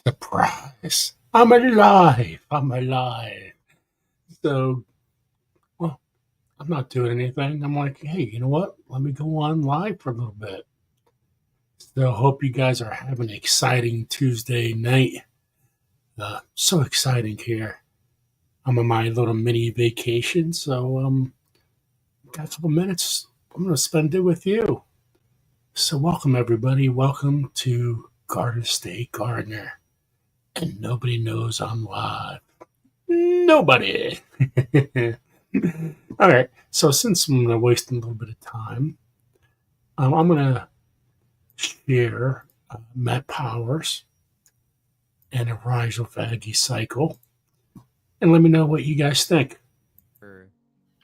Surprise! I'm alive! I'm alive! So, well, I'm not doing anything. I'm like, hey, you know what? Let me go on live for a little bit. So, hope you guys are having an exciting Tuesday night. So exciting here. I'm on my little mini vacation, so got a couple minutes. I'm going to spend it with you. So, welcome everybody. Welcome to Garden State Gardener. And nobody knows I'm live. Nobody. All right. So since I'm going to waste a little bit of time, I'm going to share Matt Powers and a rhizophagy cycle, and let me know what you guys think.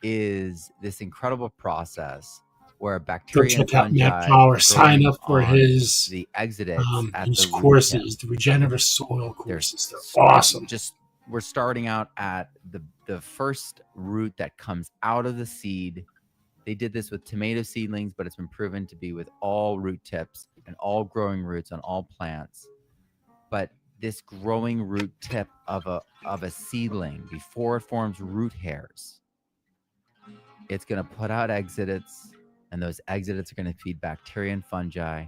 Is this incredible process where Go bacteria and check out Matt fungi are Powers. Sign growing up for on the exudates at his the root tip. courses, the regenerative soil There's courses. They're awesome. we're starting out at the first root that comes out of the seed. They did this with tomato seedlings, but it's been proven to be with all root tips and all growing roots on all plants. But this growing root tip of a seedling, before it forms root hairs, it's going to put out exudates, and those exudates are going to feed bacteria and fungi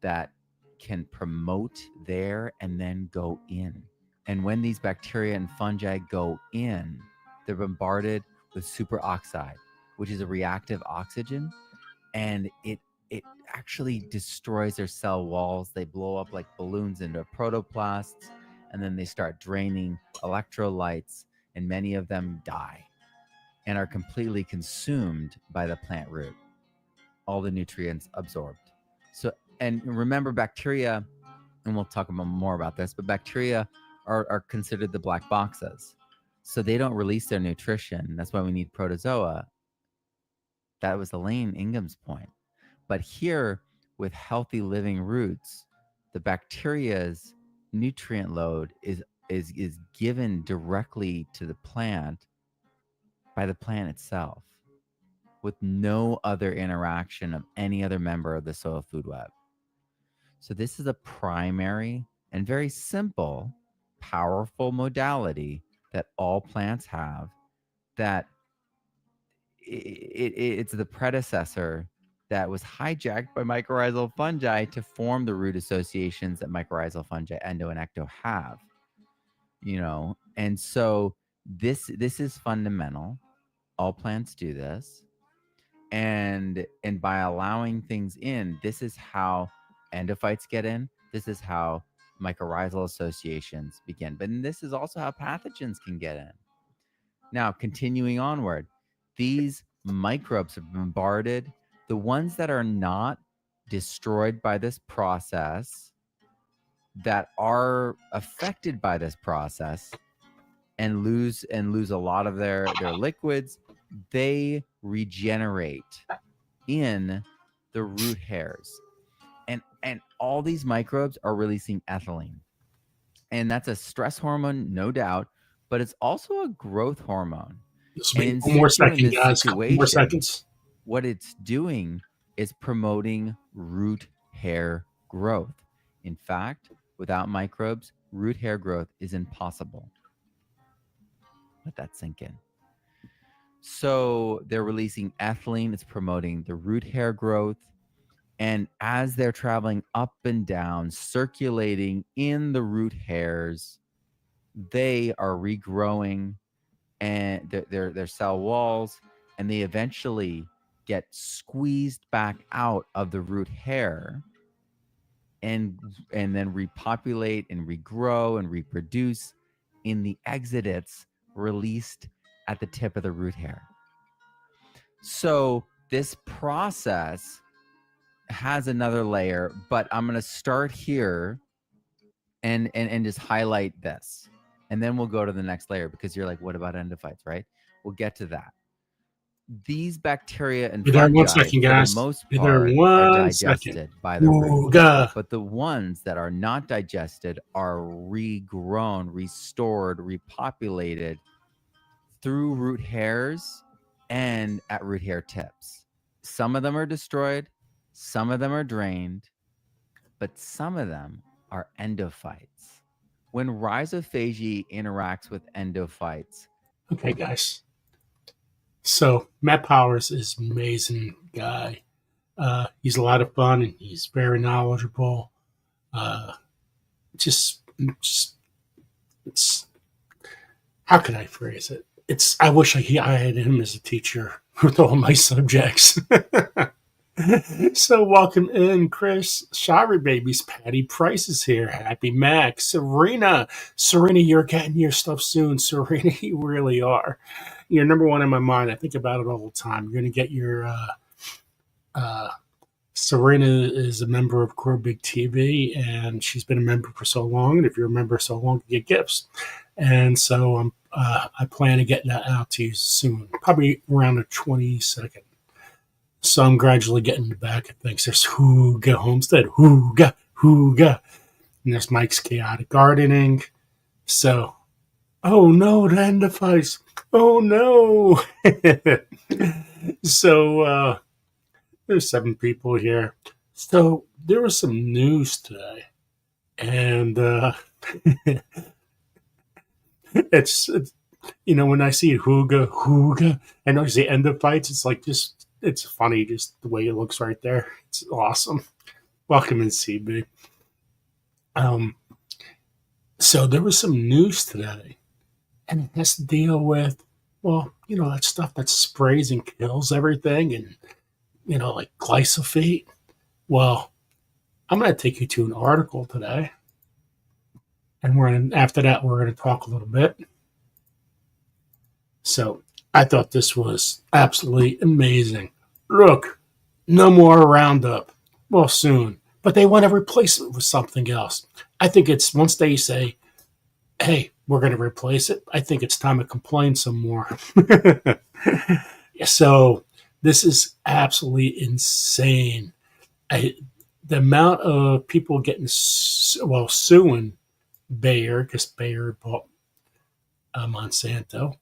that can promote there and then go in. And when these bacteria and fungi go in, they're bombarded with superoxide, which is a reactive oxygen, and it actually destroys their cell walls. They blow up like balloons into protoplasts, and then they start draining electrolytes, and many of them die and are completely consumed by the plant root, all the nutrients absorbed. So, and remember, bacteria, and we'll talk more about this, but bacteria are considered the black boxes. So they don't release their nutrition. That's why we need protozoa. That was Elaine Ingham's point. But here, with healthy living roots, the bacteria's nutrient load is given directly to the plant by the plant itself, with no other interaction of any other member of the soil food web. So this is a primary and very simple, powerful modality that all plants have, that it's the predecessor that was hijacked by mycorrhizal fungi to form the root associations that mycorrhizal fungi, endo and ecto, have. And so this is fundamental. All plants do this. And by allowing things in, this is how endophytes get in. This is how mycorrhizal associations begin. But this is also how pathogens can get in. Now, continuing onward, these microbes have bombarded. The ones that are not destroyed by this process, that are affected by this process and lose a lot of their liquids, they regenerate in the root hairs. And all these microbes are releasing ethylene. And that's a stress hormone, no doubt, but it's also a growth hormone. Just And wait in one more situ, in second, this guys. Couple more situation, seconds. what it's doing is promoting root hair growth. In fact, without microbes, root hair growth is impossible. Let that sink in. So they're releasing ethylene. It's promoting the root hair growth. And as they're traveling up and down, circulating in the root hairs, they are regrowing and their cell walls, and they eventually get squeezed back out of the root hair and then repopulate and regrow and reproduce in the exudates released at the tip of the root hair. So this process has another layer, but I'm going to start here and just highlight this. And then we'll go to the next layer, because you're like, what about endophytes, right? We'll get to that. These bacteria and fungi, one second, guys. for the most part, are digested by the root. But the ones that are not digested are regrown, restored, repopulated through root hairs and at root hair tips. Some of them are destroyed, some of them are drained, but some of them are endophytes. when rhizophagy interacts with endophytes. Okay, guys. So Matt Powers is an amazing guy. He's a lot of fun and he's very knowledgeable. Uh, just it's how can I phrase it? It's I wish I had him as a teacher with all my subjects. So welcome in, Chris. Shari babies, Patty Price is here. Happy Max, Serena, you're getting your stuff soon. Serena, you really are. You're number one in my mind. I think about it all the time. You're gonna get your. Uh, Serena is a member of Grow Big TV, and she's been a member for so long. And if you're a member so long, you get gifts. And so I plan to get that out to you soon, probably around the 22nd. So I'm gradually getting the back of things. There's Hooga Homestead, Hooga. And there's Mike's Chaotic Gardening. So, oh no, the end device. Oh no. So, there's 7 people here. So there was some news today. And it's when I see Hooga, and I see endophytes, it's like it's funny just the way it looks right there. It's awesome. Welcome in, CB. So there was some news today, and it has to deal with, well, that stuff that sprays and kills everything, and like glyphosate. Well, I'm going to take you to an article today, and after that we're going to talk a little bit. So I thought this was absolutely amazing. Look, no more Roundup. Well, soon. But they want to replace it with something else. I think it's once they say, hey, we're going to replace it, I think it's time to complain some more. So this is absolutely insane. The amount of people getting, suing Bayer, because Bayer bought Monsanto.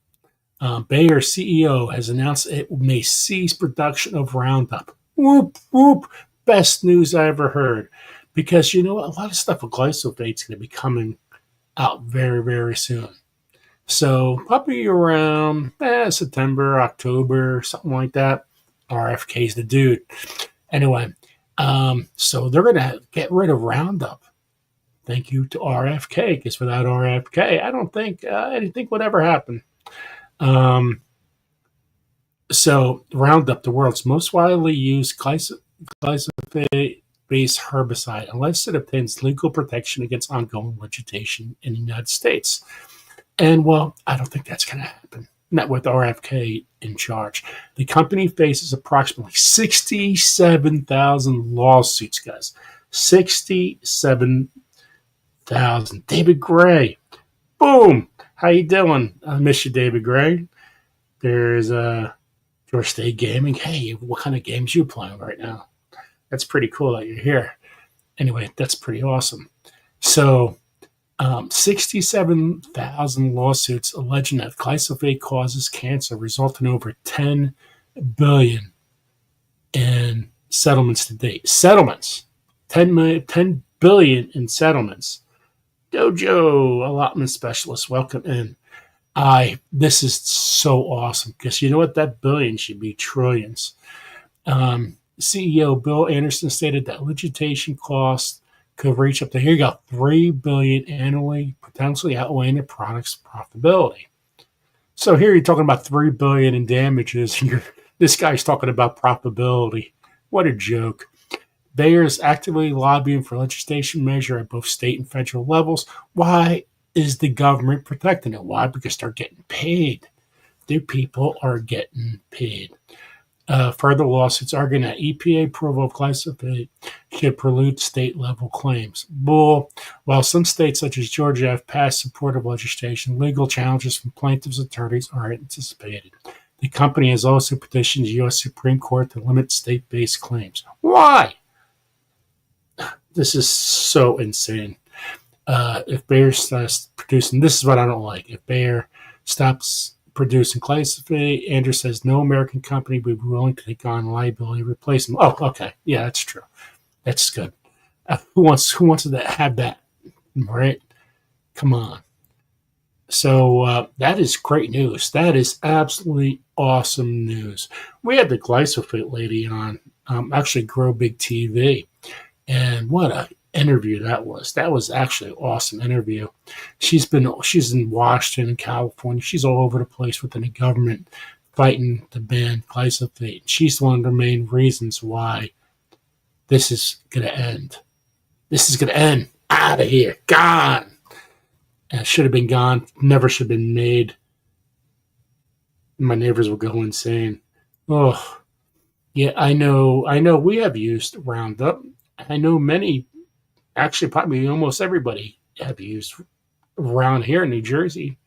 Bayer CEO has announced it may cease production of Roundup. Whoop, whoop. Best news I ever heard. Because a lot of stuff with glyphosate is going to be coming out very, very soon. So probably around September, October, something like that. RFK's the dude. Anyway, so they're going to get rid of Roundup. Thank you to RFK, because without RFK, I don't think anything would ever happen. So Roundup, the world's most widely used glyphosate-based herbicide, unless it obtains legal protection against ongoing legislation in the United States. And, well, I don't think that's going to happen. Not with RFK in charge. The company faces approximately 67,000 lawsuits, guys. 67,000. David Gray. Boom. How you doing? I miss you, David Gray. There's George State Gaming. Hey, what kind of games you playing right now? That's pretty cool that you're here. Anyway, that's pretty awesome. So, 67,000 lawsuits alleging that glyphosate causes cancer, resulting in over $10 billion in settlements to date. Settlements. $10 billion in settlements. Dojo allotment specialist, welcome in. This is so awesome, because you know what? That billion should be trillions. CEO Bill Anderson stated that litigation costs could reach up to, here you go, $3 billion annually, potentially outweighing the product's profitability. So here you're talking about $3 billion in damages, and this guy's talking about profitability. What a joke. Bayer is actively lobbying for legislation measure at both state and federal levels. Why is the government protecting it? Why? Because they're getting paid. Their people are getting paid. Further lawsuits arguing that EPA approval of glyphosate should prelude state-level claims. Bull. While some states, such as Georgia, have passed supportive legislation, legal challenges from plaintiffs' attorneys are anticipated. The company has also petitioned the U.S. Supreme Court to limit state-based claims. Why? This is so insane. If Bayer stops producing, this is what I don't like. If Bayer stops producing glyphosate, Andrew says no American company would be willing to take on liability replacement. Oh, okay. Yeah, that's true. That's good. Who wants to have that, right? Come on. So that is great news. That is absolutely awesome news. We had the glyphosate lady on, actually Grow Big TV, and what a interview that was. That was actually an awesome interview. She's in Washington, California. She's all over the place within the government fighting to ban glyphosate. She's one of the main reasons why this is going to end. This is going to end. Out of here. Gone. Should have been gone. Never should have been made. My neighbors will go insane. Oh, yeah, I know. I know we have used Roundup. I know many, actually, probably almost everybody have used around here in New Jersey.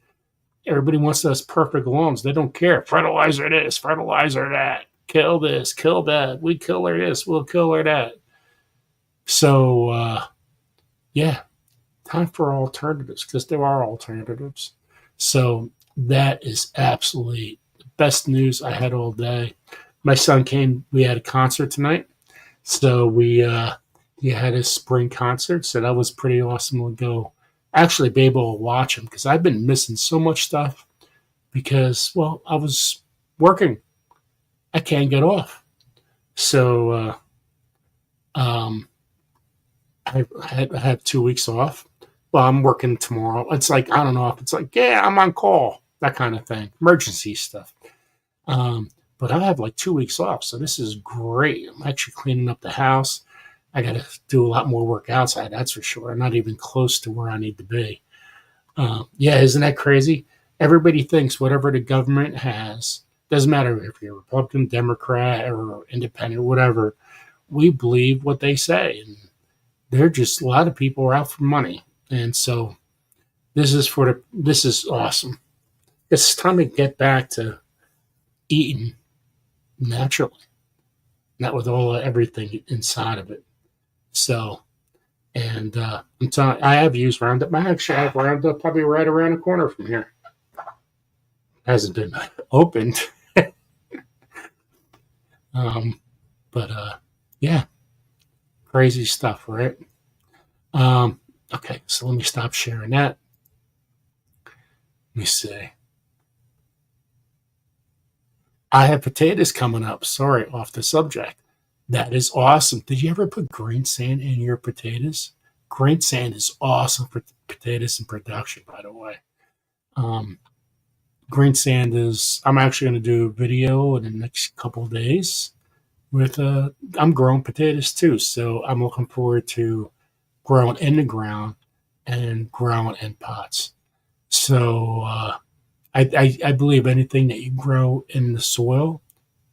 Everybody wants those perfect lawns. They don't care. Fertilizer this, fertilizer that. Kill this, kill that. We kill her this, we'll kill her that. So, yeah, time for alternatives because there are alternatives. So that is absolutely the best news I had all day. My son came. We had a concert tonight, so he had his spring concert. So that was pretty awesome to go. Actually, be able to watch him because I've been missing so much stuff because well, I was working. I can't get off. So I had 2 weeks off. Well, I'm working tomorrow. It's like I don't know if it's like yeah, I'm on call, that kind of thing, emergency stuff. But I have like 2 weeks off, so this is great. I'm actually cleaning up the house. I got to do a lot more work outside, that's for sure. I'm not even close to where I need to be. Yeah, isn't that crazy? Everybody thinks whatever the government has, doesn't matter if you're Republican, Democrat, or Independent, whatever, we believe what they say. And they're just, a lot of people are out for money. And so this is awesome. It's time to get back to eating naturally, not with everything inside of it. So, and I'm telling, I have used Roundup. I actually have Roundup probably right around the corner from here. Hasn't been opened, but yeah, crazy stuff, right? Okay, so let me stop sharing that. Let me see. I have potatoes coming up. Sorry, off the subject. That is awesome. Did you ever put green sand in your potatoes? Green sand is awesome for potatoes in production, by the way. Um, green sand is, I'm actually going to do a video in the next couple of days with, I'm growing potatoes too. So I'm looking forward to growing in the ground and growing in pots. So, I believe anything that you grow in the soil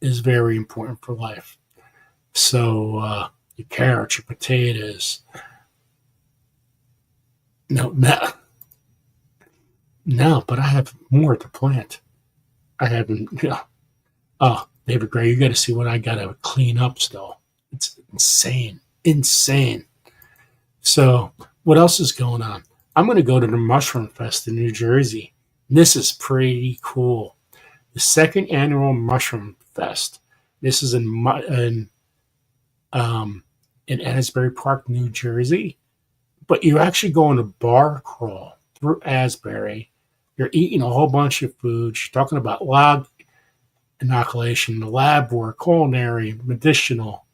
is very important for life. So your carrots, your potatoes. No, no, no. But I have more to plant. I haven't. Yeah. Oh, David Gray, you got to see what I got to clean up still. It's insane, insane. So what else is going on? I'm going to go to the Mushroom Fest in New Jersey. This is pretty cool. The second annual Mushroom Fest. This is um, in Asbury Park, New Jersey. But you're actually going to bar crawl through Asbury. You're eating a whole bunch of food. You're talking about log inoculation, the lab work, culinary, medicinal,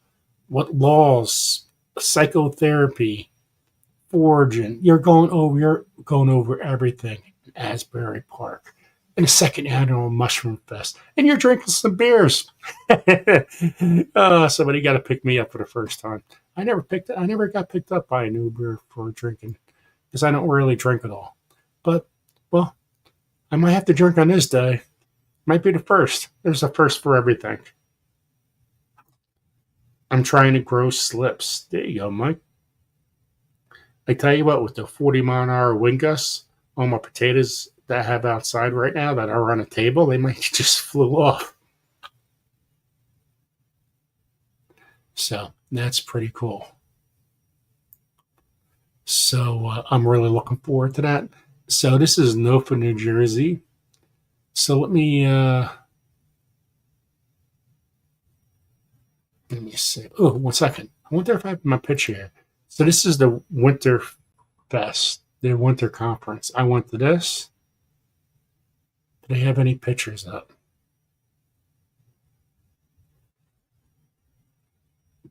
what laws, psychotherapy, foraging. You're going over everything in Asbury Park. And the second annual Mushroom Fest. And you're drinking some beers. Somebody got to pick me up for the first time. I never got picked up by an Uber for drinking because I don't really drink at all. But well, I might have to drink on this day. Might be the first. There's a first for everything. I'm trying to grow slips. There you go, Mike. I tell you what, with the 40-mile-an-hour wind gusts, all my potatoes that I have outside right now that are on a table, they might just flew off. So that's pretty cool. So I'm really looking forward to that. So this is Nofa, New Jersey. So let me see. Oh, 1 second. I wonder if I have my picture here. So this is the Winter Fest. their winter conference. I went to this. Do they have any pictures up?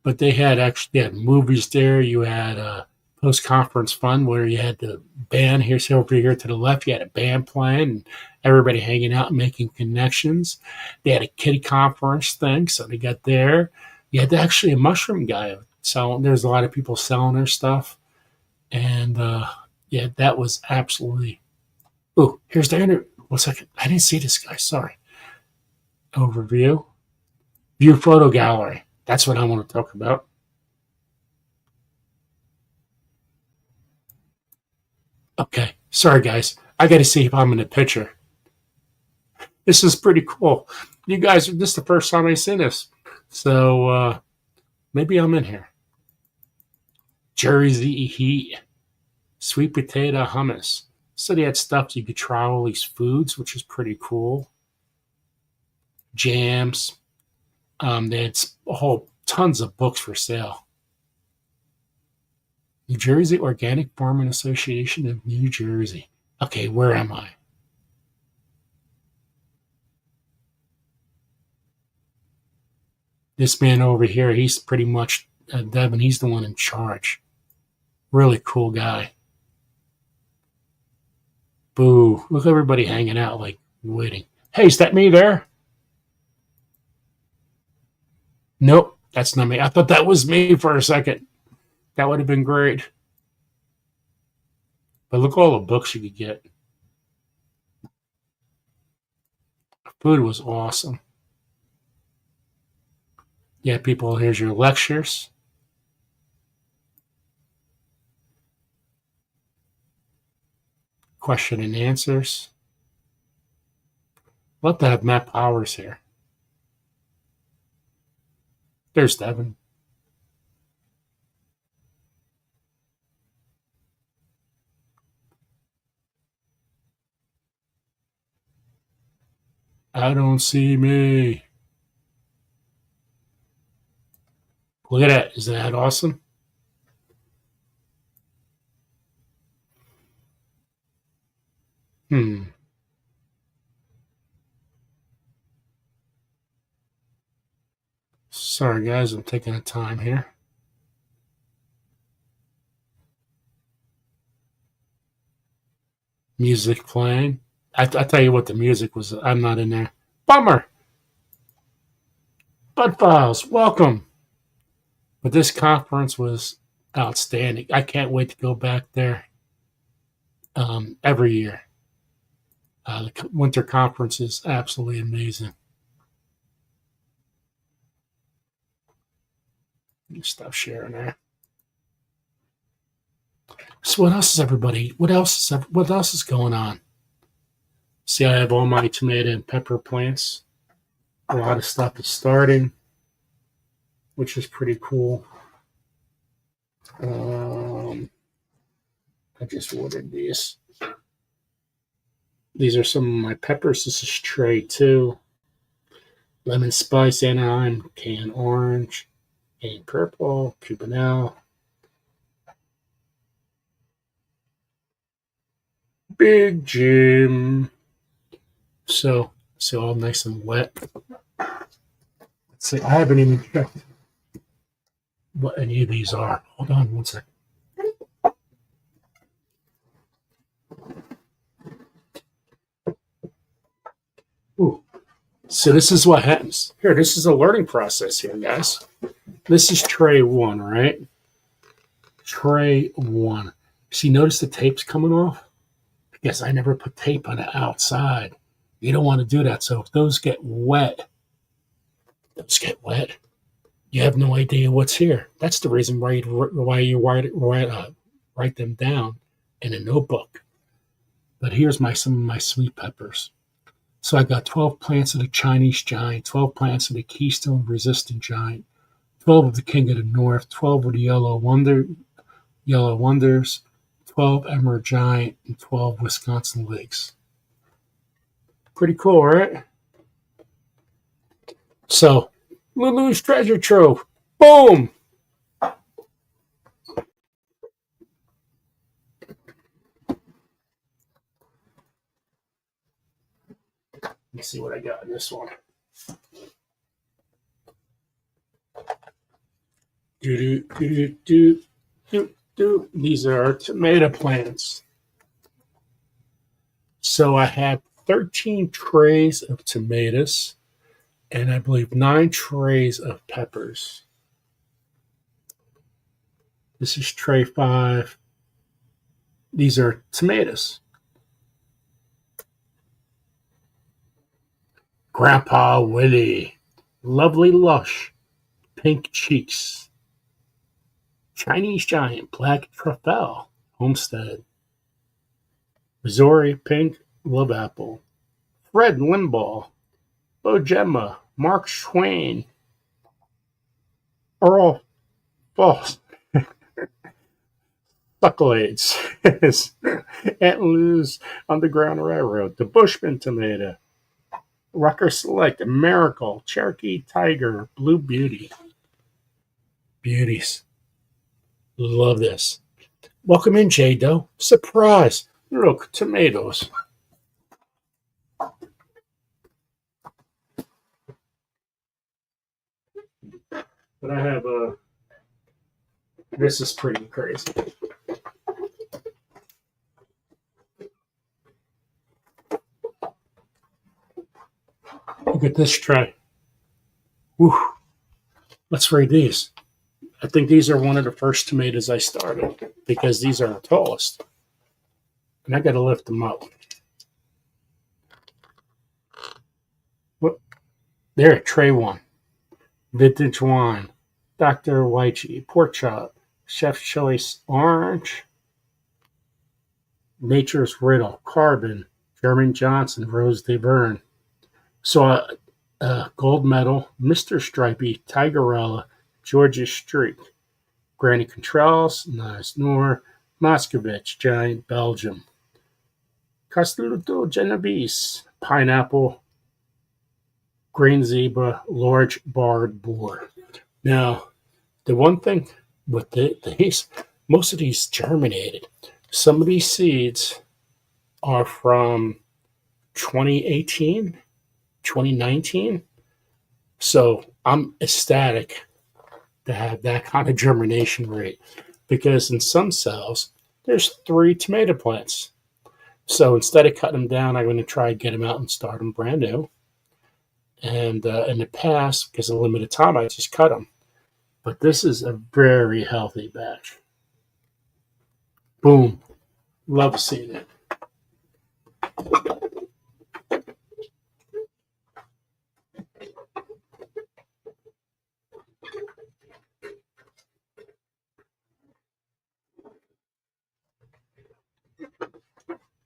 But they had movies there. You had a post conference fun where you had the band here, so over here to the left, you had a band playing and everybody hanging out and making connections. They had a kiddie conference thing, so they got there. You had actually a mushroom guy selling. There's a lot of people selling their stuff, and yeah, that was absolutely. Oh, here's the interview. 1 second, I didn't see this guy. Sorry. Overview, view photo gallery. That's what I want to talk about. Okay. Sorry, guys. I got to see if I'm in the picture. This is pretty cool. You guys, this is the first time I've seen this. So maybe I'm in here. Jersey Heat, sweet potato hummus. So they had stuff you could try all these foods, which is pretty cool. Jams. They had a whole tons of books for sale. New Jersey Organic Farming Association of New Jersey. Okay, where am I? This man over here, he's pretty much Devin. He's the one in charge. Really cool guy. Boo. Look at everybody hanging out, like waiting. Hey, is that me there? Nope, that's not me. I thought that was me for a second. That would have been great. But look at all the books you could get. Food was awesome. Yeah, people, here's your lectures. Question and answers. Love to have Matt Powers here. There's Devin. I don't see me. Look at that. Isn't that awesome? Sorry, guys. I'm taking a time here. Music playing. I tell you what, the music was. I'm not in there. Bummer. Bud Files, welcome. But this conference was outstanding. I can't wait to go back there every year. The winter conference is absolutely amazing. Stop sharing there. So what else is everybody? What else is going on? See, I have all my tomato and pepper plants. A lot of stuff is starting, which is pretty cool. I just ordered these. These are some of my peppers. This is tray 2. Lemon spice, Anaheim, canned orange, and purple, Cubanelle. Big Jim. So all nice and wet. Let's see. I haven't even checked what any of these are. Hold on 1 second. Ooh. So this is what happens. Here, this is a learning process here, guys. This is tray 1, right? Tray 1. See, notice the tape's coming off? Because I never put tape on the outside. You don't want to do that. So if those get wet, you have no idea what's here. That's the reason why you write them down in a notebook. But here's some of my sweet peppers. So I got 12 plants of the Chinese giant, 12 plants of the Keystone resistant giant, 12 of the King of the North, 12 of the Yellow Wonders, 12 Emerald Giant, and 12 Wisconsin Lakes. Pretty cool, right? So, Lulu's Treasure Trove. Boom! me see what I got in this one. These are tomato plants. So I have 13 trays of tomatoes and I believe 9 trays of peppers. This is tray 5. These are tomatoes. Grandpa Willie, lovely lush, pink cheeks. Chinese giant, black truffle, Homestead. Missouri pink, love apple. Fred Limbaugh, Bo Gemma, Mark Twain, Earl Falls, Sucklades, Aunt Lou's Underground Railroad, the Bushman tomato, Rucker Select, Miracle, Cherokee Tiger, Blue Beauty. Beauties. Love this. Welcome in, J Doe. Surprise. Look, tomatoes. But I have this is pretty crazy. Look at this tray. Whew. Let's read these. I think these are one of the first tomatoes I started because these are the tallest. And I got to lift them up. What? There, tray 1. Vintage wine. Dr. Wychie. Pork chop. Chef's choice orange. Nature's Riddle. Carbon. German Johnson. Rose de Verne. So gold medal. Mr. Stripey. Tigerella. Georgia Streak. Granny Contrals. Nice Noor. Moscovich. Giant Belgium. Castelluto Genovese. Pineapple. Green Zebra. Large Barred Boar. Now, the one thing with these, most of these germinated. Some of these seeds are from 2018, 2019. So I'm ecstatic to have that kind of germination rate because in some cells, there's 3 tomato plants. So instead of cutting them down, I'm going to try and get them out and start them brand new. And in the past, because of limited time, I just cut them. But this is a very healthy batch. Boom. Love seeing it.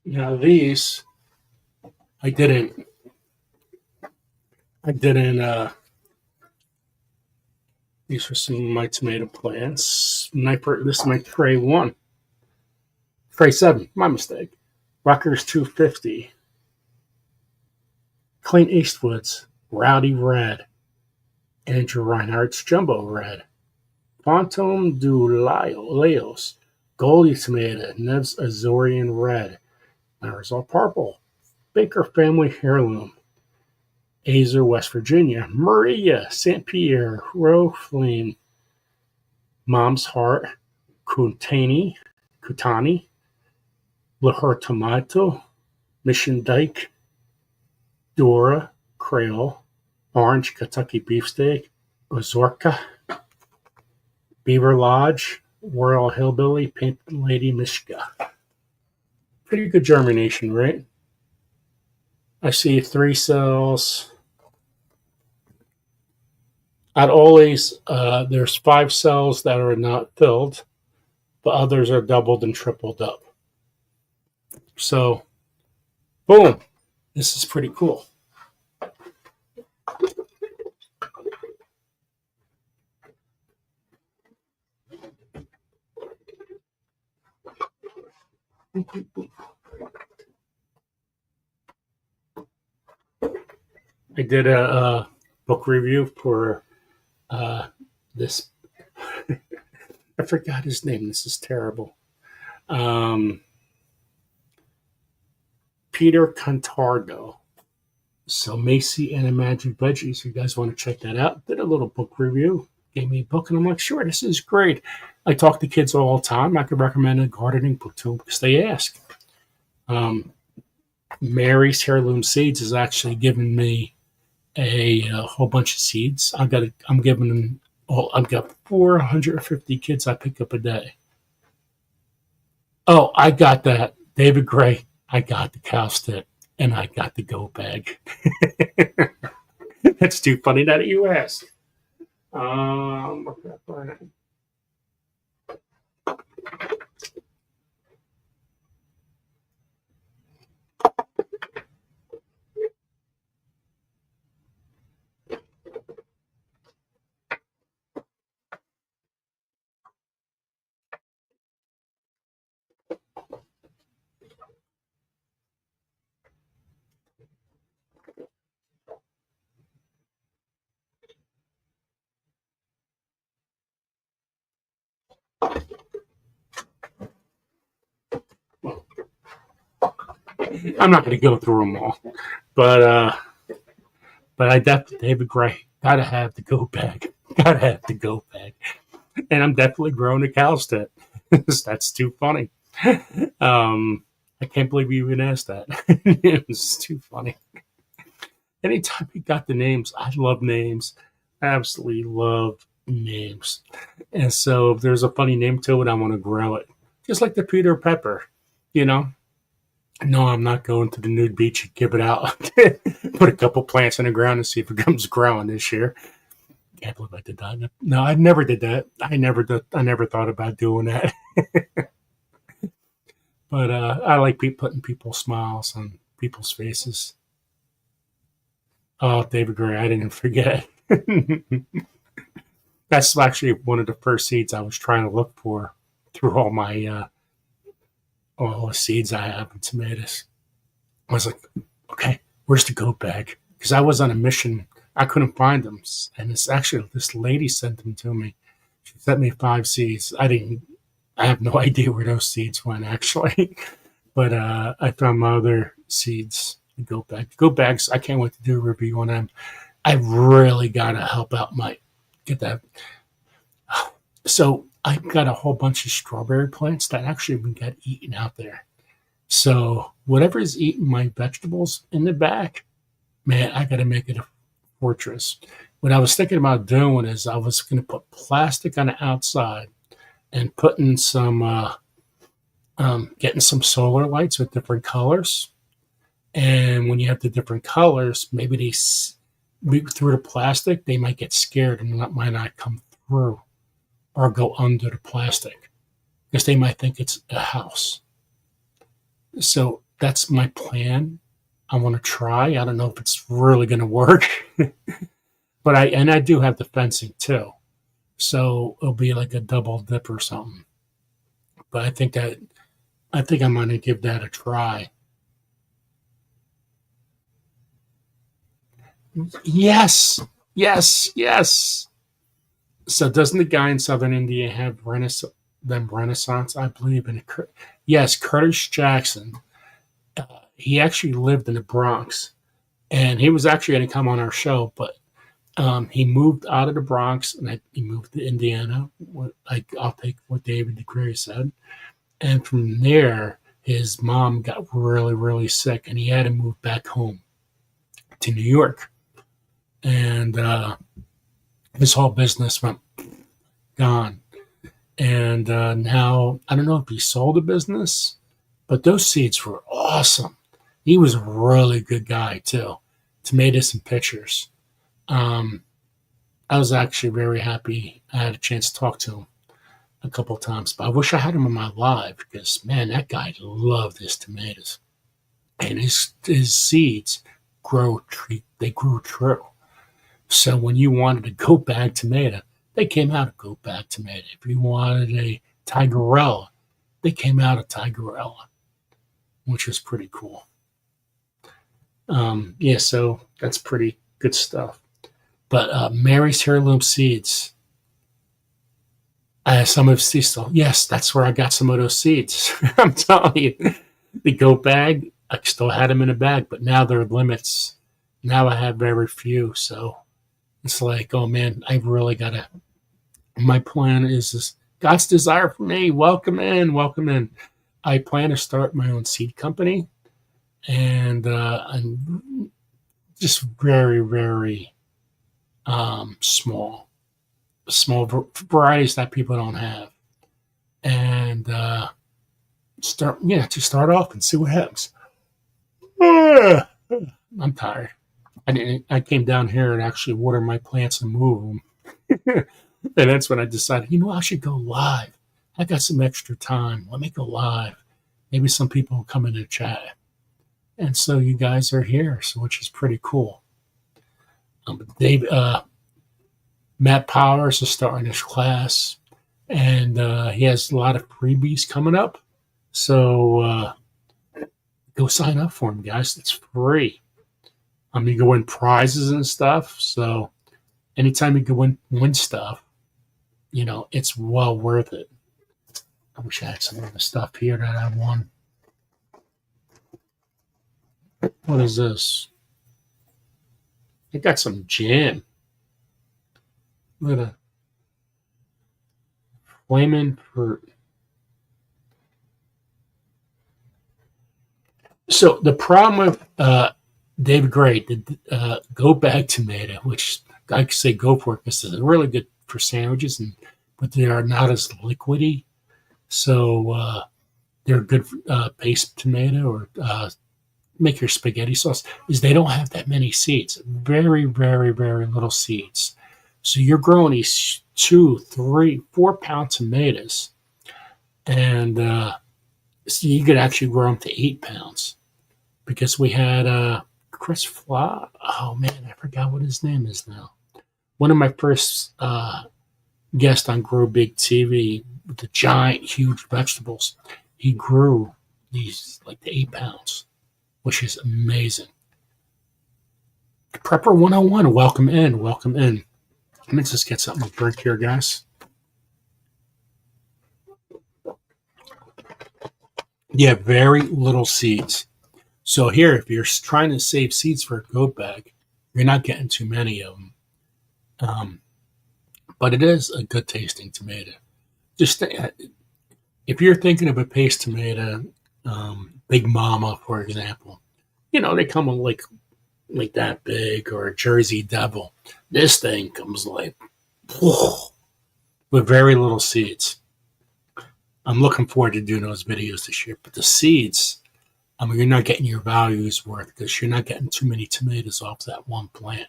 Now these, I didn't, these are some of my tomato plants. This is my tray 1. Tray 7, my mistake. Rutgers 250. Clint Eastwood's Rowdy Red. Andrew Reinhardt's Jumbo Red. Fantôme du Laos. Goldie Tomato. Nev's Azorian Red. Marisol Purple. Baker Family Heirloom. Azer, West Virginia. Maria, St. Pierre. Row Flame. Mom's Heart. Kutani. Lahore Tomato. Mission Dyke. Dora. Creole. Orange Kentucky Beefsteak. Ozorka. Beaver Lodge. Royal Hillbilly. Painted Lady Mishka. Pretty good germination rate. I see 3 cells. At Ollie's, there's 5 cells that are not filled. The others are doubled and tripled up. So, boom. This is pretty cool. I did a book review for this. I forgot his name. This is terrible. Peter Cantardo. So Macy and the Magic Veggies, you guys want to check that out? Did a little book review, gave me a book, and I'm like, sure, this is great. I talk to kids all the time. I could recommend a gardening book to them because they ask. Um, Mary's Heirloom Seeds has actually given me a whole bunch of seeds. I'm giving them. Well, I've got 450 kids I pick up a day. Oh, I got that. David Gray. I got the cow stick and I got the go bag. That's too funny that you asked. What can I find? I'm not going to go through them all, but I definitely David Gray. Gotta have the go bag. Gotta have the go bag. And I'm definitely growing a cow stick. That's too funny. I can't believe you even asked that. It was too funny. Anytime you got the names, I love names. I absolutely love names. And so if there's a funny name to it, I want to grow it. Just like the Peter Pepper, you know. No, I'm not going to the nude beach and give it out. Put a couple plants in the ground and see if it comes growing this year. Can't believe I did that. No, I never did that. I never thought about doing that. But I like putting people's smiles on people's faces. Oh, David Gray, I didn't forget. That's actually one of the first seeds I was trying to look for through all the seeds I have in tomatoes. I was like, okay, where's the goat bag? Because I was on a mission. I couldn't find them. And this lady sent them to me. She sent me 5 seeds. I have no idea where those seeds went actually. But I found my other seeds, the goat bag. The goat bags, I can't wait to do a review on them. I really got to help out get that. So I've got a whole bunch of strawberry plants that actually even get eaten out there. So whatever is eating my vegetables in the back, man, I got to make it a fortress. What I was thinking about doing is I was going to put plastic on the outside and putting getting some solar lights with different colors. And when you have the different colors, maybe through the plastic, they might get scared and might not come through or go under the plastic because they might think it's a house. So that's my plan. I want to try. I don't know if it's really going to work, but I do have the fencing too, so it'll be like a double dip or something. But I think I'm going to give that a try. Yes, yes, yes. So doesn't the guy in Southern India have Renaissance? I believe in it. Yes, Curtis Jackson. He actually lived in the Bronx, and he was actually going to come on our show, but he moved out of the Bronx and he moved to Indiana. I'll take what David Gray said, and from there, his mom got really, really sick, and he had to move back home to New York, and his whole business went gone. And now I don't know if he sold the business, but those seeds were awesome. He was a really good guy too. Tomatoes and pictures. I was actually very happy I had a chance to talk to him a couple of times, but I wish I had him on my live because man, that guy loved his tomatoes, and his seeds they grew true. So when you wanted a goat bag tomato, they came out of goat bag tomato. If you wanted a Tigerella, they came out of Tigerella, which was pretty cool. Yeah, so that's pretty good stuff. But Mary's Heirloom Seeds, some of Cecil. Yes, that's where I got some of those seeds. I'm telling you, the goat bag, I still had them in a bag, but now there are limits. now I have very few. So it's like, oh man, I really gotta. My plan is this God's desire for me. Welcome in, welcome in. I plan to start my own seed company, and I'm just very, very small varieties that people don't have, and to start off and see what happens. I'm tired. I came down here and actually water my plants and move them. And that's when I decided, I should go live. I got some extra time. Let me go live. Maybe some people will come in and chat. And so you guys are here, so which is pretty cool. Dave, Matt Powers is starting his class, and he has a lot of freebies coming up. So go sign up for him, guys. It's free. You go win prizes and stuff. So anytime you go win stuff, it's well worth it. I wish I had some of the stuff here that I won. What is this? I got some jam. Look at that. Flaming fruit. So the problem with David Gray, the Go Bag tomato, which I could say go for it because it's really good for sandwiches, but they are not as liquidy. So they're good paste tomato or make your spaghetti sauce, is they don't have that many seeds. Very, very, very little seeds. So you're growing these 2, 3, 4 pound tomatoes, and so you could actually grow them to 8 pounds. Because we had Chris Fla. Oh man, I forgot what his name is now. One of my first guests on Grow Big TV with the giant, huge vegetables. He grew these like to 8 pounds, which is amazing. Prepper 101, welcome in, welcome in. Let me just get something to drink here, guys. Yeah, very little seeds. So here, if you're trying to save seeds for a goat bag, you're not getting too many of them. But it is a good tasting tomato. Just if you're thinking of a paste tomato, Big Mama, for example, they come in like that big, or a Jersey Devil. This thing comes like with very little seeds. I'm looking forward to doing those videos this year. But the seeds, you're not getting your values worth because you're not getting too many tomatoes off that one plant.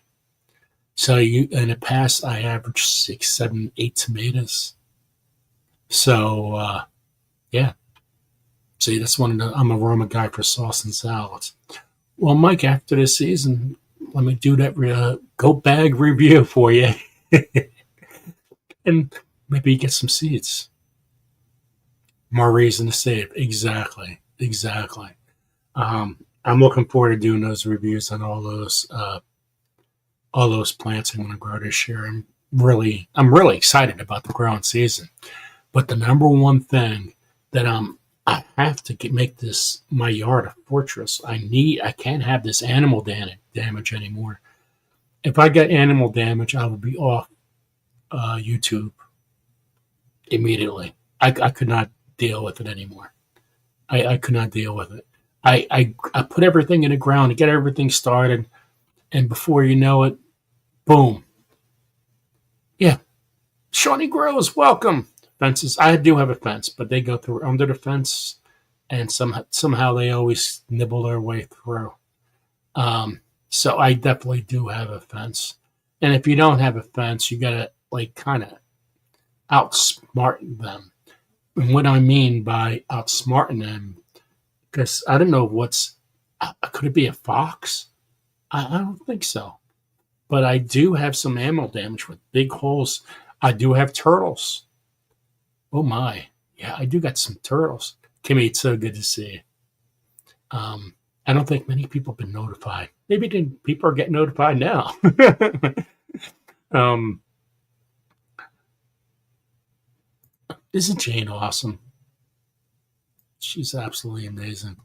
So in the past, I averaged 6, 7, 8 tomatoes. So yeah. See, that's I'm a Roma guy for sauce and salads. Well, Mike, after this season, let me do that goat bag review for you. And maybe get some seeds. More reason to save. Exactly. I'm looking forward to doing those reviews on all those plants I'm going to grow this year. I'm really excited about the growing season. But the number one thing that I have to make this my yard a fortress. I can't have this animal damage anymore. If I get animal damage, I will be off YouTube immediately. I could not deal with it anymore. I could not deal with it. I put everything in the ground to get everything started, and before you know it, boom. Yeah, Shawnee Grows, welcome. Fences. I do have a fence, but they go through under the fence, and somehow they always nibble their way through. So I definitely do have a fence. And if you don't have a fence, you gotta kind of outsmart them. And what I mean by outsmarting them, because I don't know could it be a fox? I don't think so. But I do have some animal damage with big holes. I do have turtles. Oh my. Yeah, I do got some turtles. Kimmy, it's so good to see you. I don't think many people have been notified. Maybe people are getting notified now. Isn't Jane awesome? She's absolutely amazing.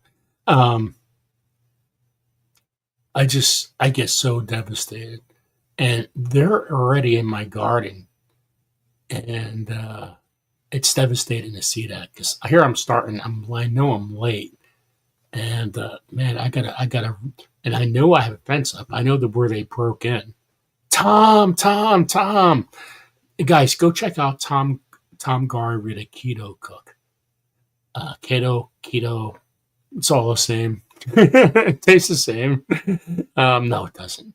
I get so devastated, and they're already in my garden, and it's devastating to see that because here I'm starting. I know I'm late, and man, I gotta, and I know I have a fence up. I know the where they broke in. Tom, guys, go check out Tom Garvey, the keto cook. Keto, it's all the same. It tastes the same. No, it doesn't.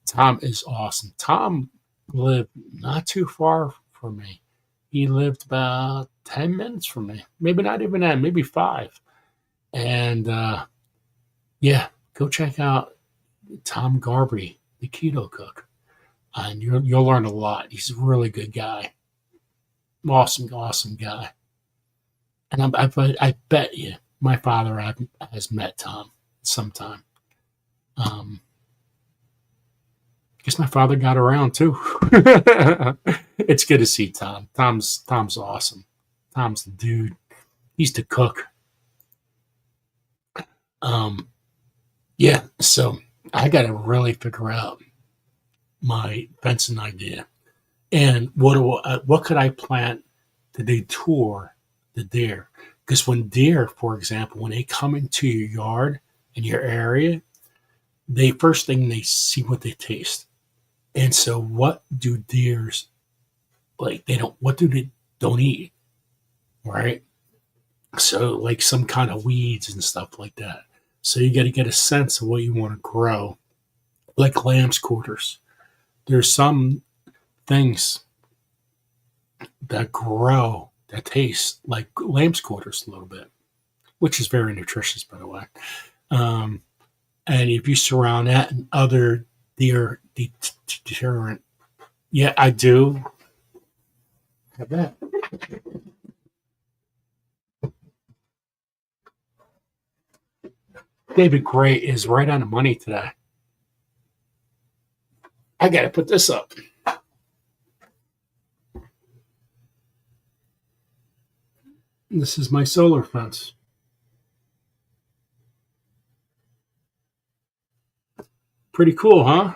Tom is awesome. Tom lived not too far from me. He lived about 10 minutes from me. Maybe not even that, maybe five. And yeah, go check out Tom Garvey, the keto cook. And you'll learn a lot. He's a really good guy. Awesome guy. And I bet you my father has met Tom sometime. Um, guess my father got around too. It's good to see Tom. Tom's awesome. Tom's the dude. He's the cook. Um, yeah. So I got to really figure out my fencing idea and what could I plant to detour the deer? Because when deer, for example, when they come into your yard in your area, they first thing they see what they taste. And so what do deers like they don't what do they don't eat, right? So like some kind of weeds and stuff like that. So you got to get a sense of what you want to grow, like lamb's quarters. There's some things that grow that taste like lamb's quarters a little bit, which is very nutritious, by the way. Um, and if you surround that and other deer deterrent, yeah, I do. I bet. David Gray is right on the money today. I got to put this up. This is my solar fence. Pretty cool, huh?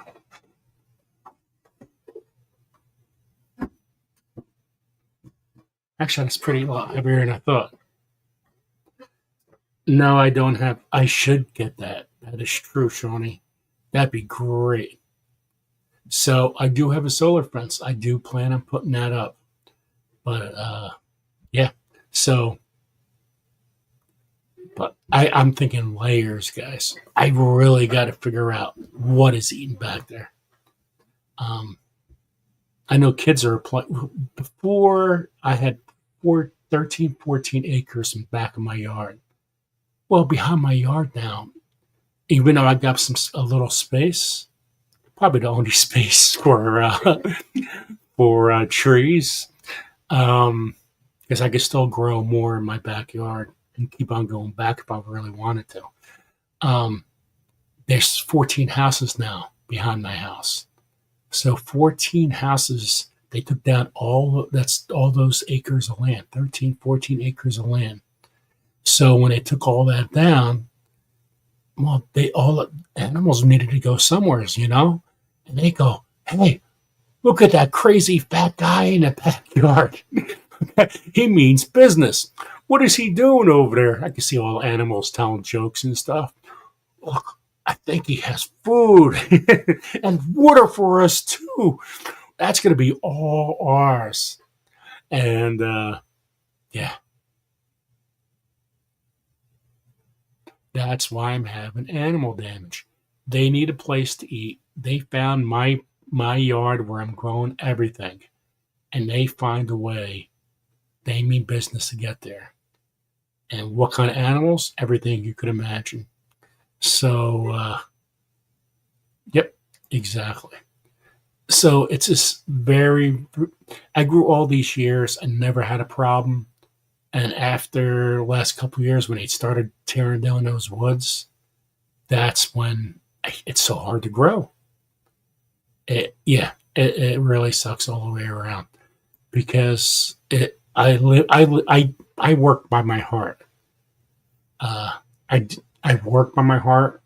Actually, that's pretty a lot heavier than I thought. No, I don't have. I should get that. That is true, Shawnee. That'd be great. So I do have a solar fence. I do plan on putting that up. But yeah. So, but I'm thinking layers, guys. I really got to figure out what is eating back there. Um, I know kids are before I had 14 acres in back of my yard. Well, behind my yard now, even though I got a little space, probably the only space for trees, because I could still grow more in my backyard and keep on going back if I really wanted to. Um, there's 14 houses now behind my house. So 14 houses, they took down all those acres of land, 13, 14 acres of land. So when they took all that down, well, all the animals needed to go somewhere. And they go, hey, look at that crazy fat guy in the backyard. He means business. What is he doing over there? I can see all the animals telling jokes and stuff. Look, I think he has food and water for us too. That's going to be all ours. And yeah, that's why I'm having animal damage. They need a place to eat. They found my yard where I'm growing everything, and they find a way. They mean business to get there. And what kind of animals? Everything you could imagine. So, yep, exactly. So it's just I grew all these years and never had a problem. And after the last couple of years, when they started tearing down those woods, that's when it's so hard to grow. It really sucks all the way around because I work by my heart. Uh, I work by my heart,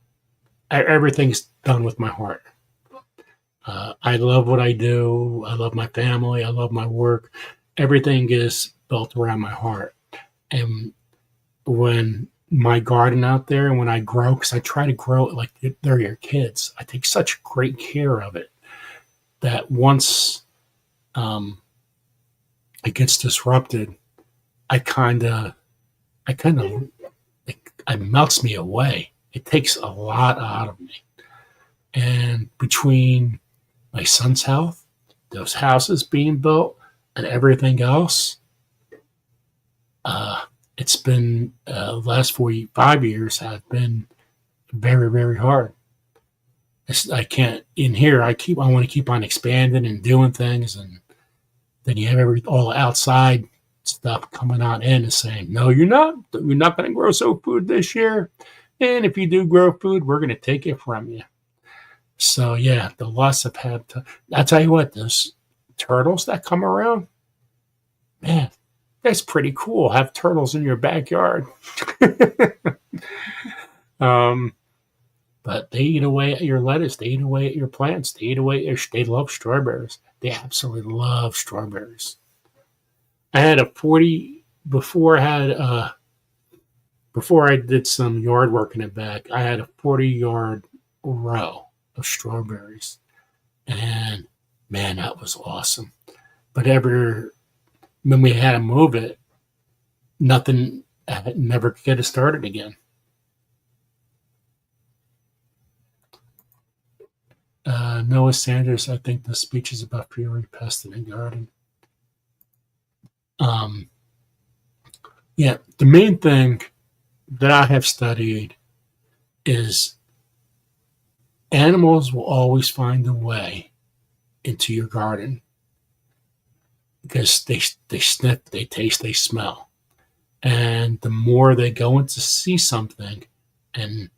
everything's done with my heart. I love what I do. I love my family. I love my work. Everything is built around my heart. And when my garden out there and when I grow, because I try to grow it like they're your kids, I take such great care of it that once um, it gets disrupted, I kind of, I kind of, it melts me away. It takes a lot out of me. And between my son's health, those houses being built, and everything else, it's been last 45 years have been very, very hard. I can't in here. I want to keep on expanding and doing things, and then you have all the outside stuff coming on in and saying, "No, you're not. You're not going to grow soul food this year, and if you do grow food, we're going to take it from you." So yeah, the loss of habitat. I tell you what, those turtles that come around, man, that's pretty cool. Have turtles in your backyard. um, but they eat away at your lettuce. They eat away at your plants. They eat away at they love strawberries. They absolutely love strawberries. I had a 40 before I had before I did some yard work in the back. I had a 40-yard row of strawberries, and man, that was awesome. But when we had to move it, nothing, never could get it started again. Noah Sanders, I think the speech is about fury, pest, and garden. Yeah, the main thing that I have studied is animals will always find a way into your garden because they sniff, they taste, they smell. And the more they go in to see something and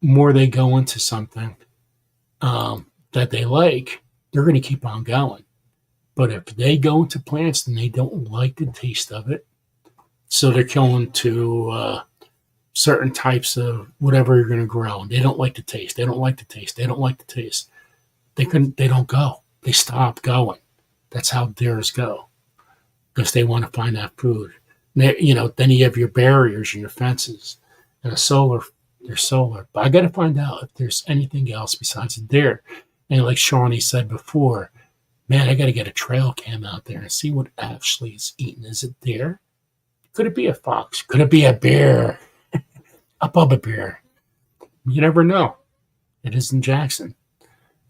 more they go into something that they like, they're going to keep on going. But if they go into plants and they don't like the taste of it, so they're going to certain types of whatever you're going to grow, and they don't like the taste. They don't like the taste. They don't like the taste. They don't go. They stop going. That's how theirs go because they want to find that food. Then you have your barriers and your fences and a solar. They're solar, but I got to find out if there's anything else besides the deer. And like Shawnee said before, man, I got to get a trail cam out there and see what actually is eating. Is it deer? Could it be a fox? Could it be a bear? A Bubba bear? You never know. It is in Jackson,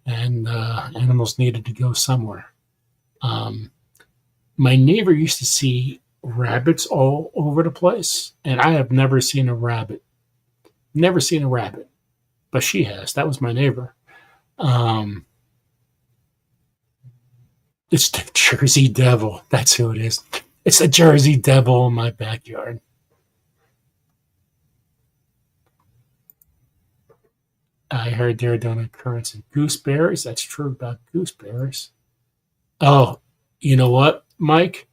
and animals needed to go somewhere. My neighbor used to see rabbits all over the place, and I have never seen a rabbit. Never seen a rabbit, but she has. That was my neighbor. It's the Jersey Devil. That's who it is. It's the Jersey Devil in my backyard. I heard there an occurrence in gooseberries. That's true about gooseberries. Oh, you know what, Mike?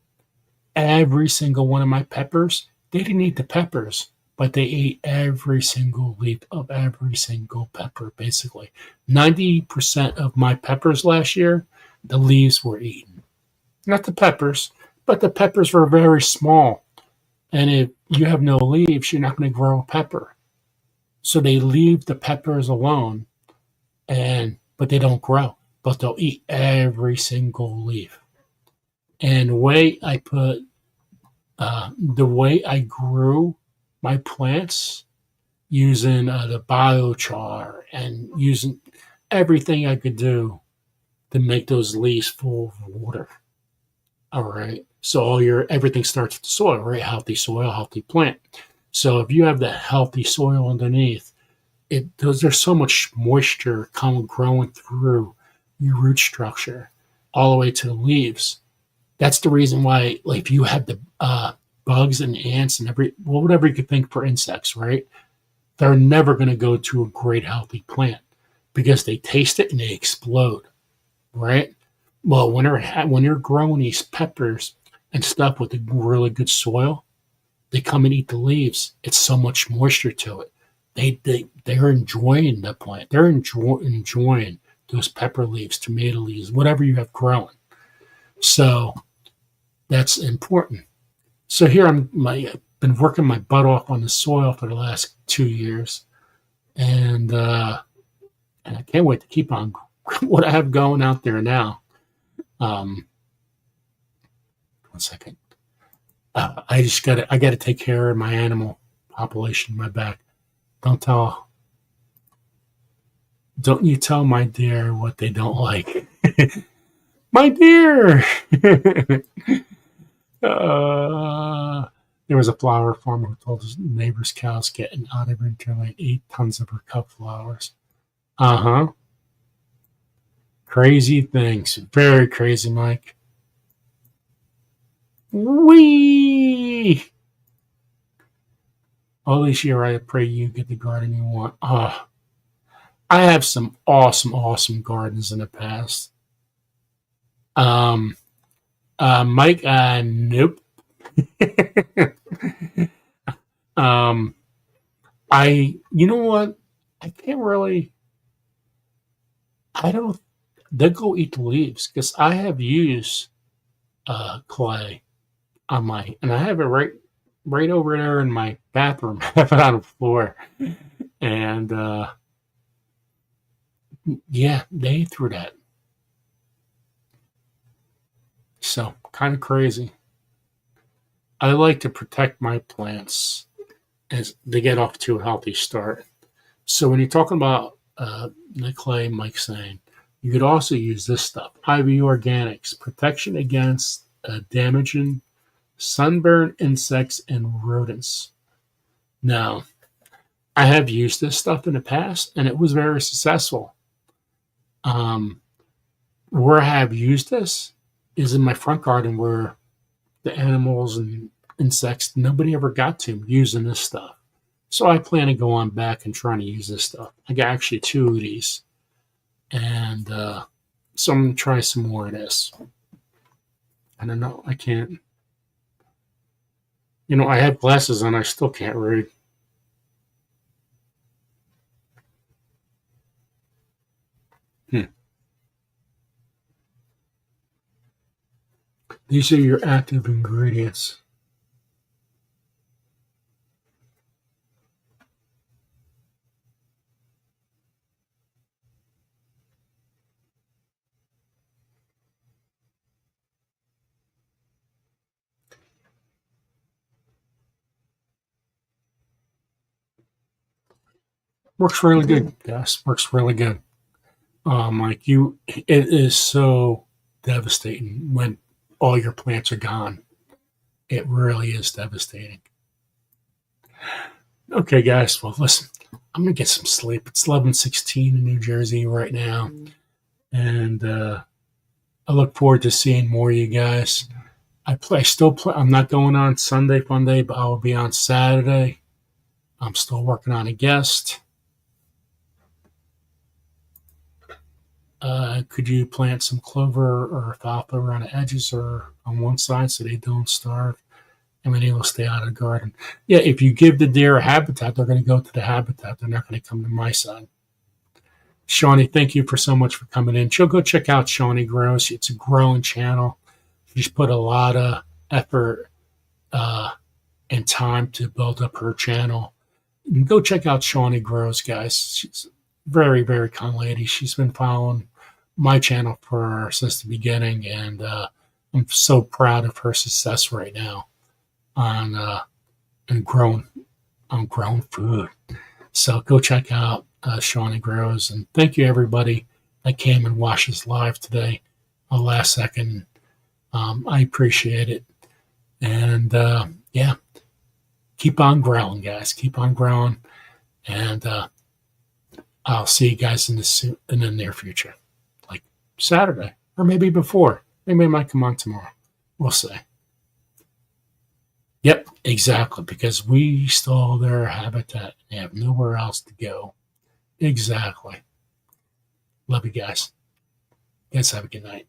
Every single one of my peppers, they didn't eat the peppers, but they ate every single leaf of every single pepper, basically. 90% of my peppers last year, the leaves were eaten. Not the peppers, but the peppers were very small. And if you have no leaves, you're not going to grow a pepper. So they leave the peppers alone, but they don't grow. But they'll eat every single leaf. And the way I grew my plants using the biochar and using everything I could do to make those leaves full of water. All right. So everything starts with the soil, right? Healthy soil, healthy plant. So if you have the healthy soil underneath, there's so much moisture growing through your root structure all the way to the leaves. That's the reason why, like, if you have the bugs and ants and whatever you could think for insects, right? They're never going to go to a great healthy plant because they taste it and they explode, right? Well, when you're growing these peppers and stuff with a really good soil, they come and eat the leaves. It's so much moisture to it. They're enjoying the plant. They're enjoying those pepper leaves, tomato leaves, whatever you have growing. So that's important. So here I've been working my butt off on the soil for the last 2 years, and I can't wait to keep on what I have going out there now. 1 second. I got to take care of my animal population in my back. Don't you tell my deer what they don't like. My deer. There was a flower farmer who told his neighbor's cows getting out of winter like 8 tons of her cut flowers. Crazy things. Very crazy, Mike. Wee! Alicia, I pray you get the garden you want. I have some awesome gardens in the past. Mike, nope. You know what? I can't really. They'll go eat the leaves because I have used clay on and I have it right over there in my bathroom. I have it on the floor, and yeah, they threw that. So kind of crazy. I like to protect my plants as they get off to a healthy start. So when you're talking about the clay, Mike's saying, you could also use this stuff, Ivy Organics, protection against damaging sunburn, insects, and rodents. Now, I have used this stuff in the past, and it was very successful. Where I have used this is in my front garden where the animals and insects, nobody ever got to using this stuff. So I plan to go on back and trying to use this stuff. I got actually 2 of these. And so I'm going to try some more of this. I don't know. I can't. I have glasses on. I still can't read. These are your active ingredients. Works really good, guys. Works really good. Like it is so devastating when all your plants are gone. It really is devastating. Okay, guys. Well, listen, I'm gonna get some sleep. It's 11:16 in New Jersey right now, and I look forward to seeing more of you guys. I'm not going on Sunday Funday, but I will be on Saturday. I'm still working on a guest. Could you plant some clover or alfalfa around the edges or on one side so they don't starve? And then they will stay out of the garden. Yeah, if you give the deer a habitat, they're going to go to the habitat. They're not going to come to my side. Shawnee, thank you so much for coming in. Go check out Shawnee Grows. It's a growing channel. She's put a lot of effort and time to build up her channel. Go check out Shawnee Grows, guys. She's a very, very kind lady. She's been following my channel since the beginning, and I'm so proud of her success right now on grown food. So go check out Shawnee Grows, and thank you everybody that came and watched us live today. Last second, I appreciate it, and yeah, keep on growing, guys. Keep on growing, and I'll see you guys in the near future, like Saturday or maybe before. Maybe I might come on tomorrow. We'll see. Yep, exactly, because we stole their habitat. They have nowhere else to go. Exactly. Love you guys. Guys, have a good night.